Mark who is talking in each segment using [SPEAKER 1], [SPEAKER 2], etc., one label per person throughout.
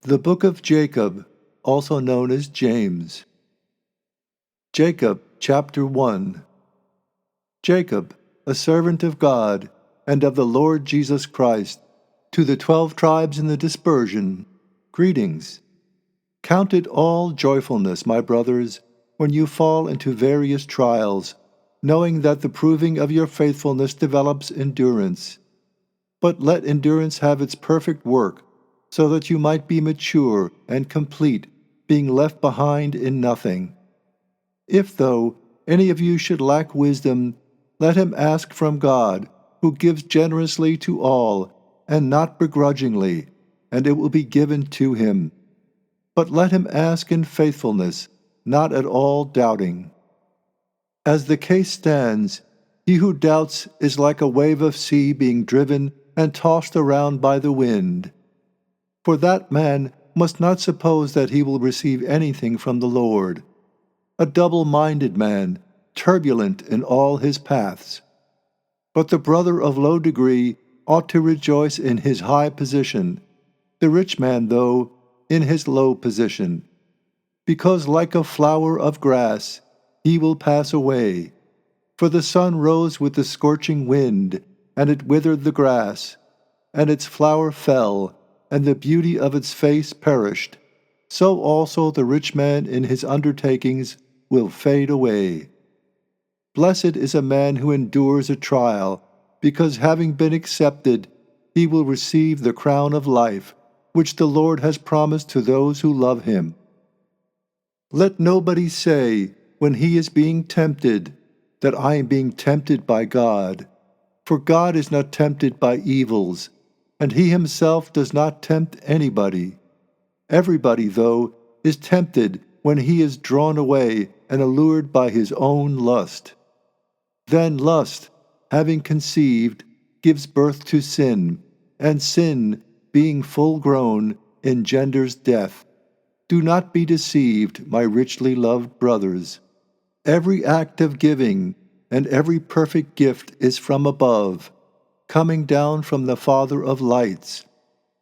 [SPEAKER 1] The Book of Jacob, also known as James. Jacob, chapter 1. Jacob, a servant of God and of the Lord Jesus Christ, to the 12 tribes in the dispersion, greetings. Count it all joyfulness, my brothers, when you fall into various trials, knowing that the proving of your faithfulness develops endurance. But let endurance have its perfect work, so that you might be mature and complete, being left behind in nothing. If, though, any of you should lack wisdom, let him ask from God, who gives generously to all, and not begrudgingly, and it will be given to him. But let him ask in faithfulness, not at all doubting. As the case stands, he who doubts is like a wave of sea being driven and tossed around by the wind. For that man must not suppose that he will receive anything from the Lord. A double-minded man, turbulent in all his paths. But the brother of low degree ought to rejoice in his high position, the rich man, though, in his low position. Because like a flower of grass, he will pass away. For the sun rose with the scorching wind, and it withered the grass, and its flower fell, and the beauty of its face perished. So also the rich man in his undertakings will fade away. Blessed is a man who endures a trial, because having been accepted, he will receive the crown of life, which the Lord has promised to those who love him. Let nobody say, when he is being tempted, that I am being tempted by God. For God is not tempted by evils, and he himself does not tempt anybody. Everybody, though, is tempted when he is drawn away and allured by his own lust. Then lust, having conceived, gives birth to sin, and sin, being full grown, engenders death. Do not be deceived, my richly loved brothers. Every act of giving and every perfect gift is from above, coming down from the Father of lights,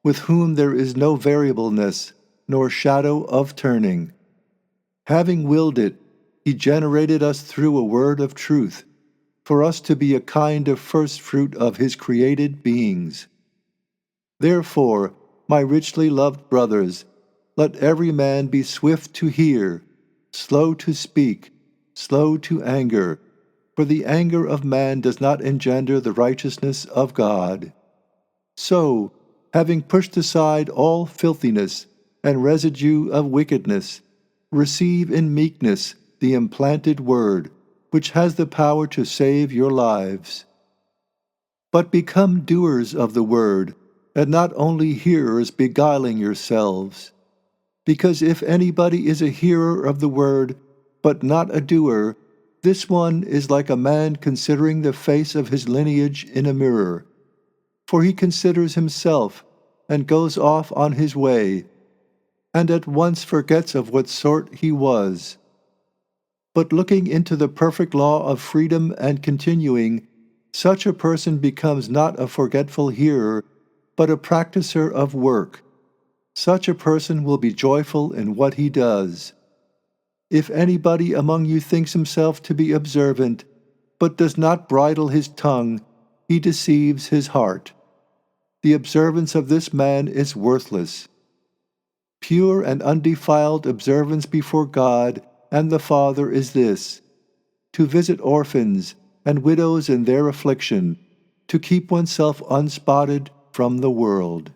[SPEAKER 1] with whom there is no variableness nor shadow of turning. Having willed it, he generated us through a word of truth, for us to be a kind of first fruit of his created beings. Therefore, my richly loved brothers, let every man be swift to hear, slow to speak, slow to anger, for the anger of man does not engender the righteousness of God. So, having pushed aside all filthiness and residue of wickedness, receive in meekness the implanted word, which has the power to save your lives. But become doers of the word, and not only hearers beguiling yourselves. Because if anybody is a hearer of the word, but not a doer, this one is like a man considering the face of his lineage in a mirror. For he considers himself, and goes off on his way, and at once forgets of what sort he was. But looking into the perfect law of freedom and continuing, such a person becomes not a forgetful hearer, but a practicer of work. Such a person will be joyful in what he does. If anybody among you thinks himself to be observant, but does not bridle his tongue, he deceives his heart. The observance of this man is worthless. Pure and undefiled observance before God and the Father is this: to visit orphans and widows in their affliction, to keep oneself unspotted from the world.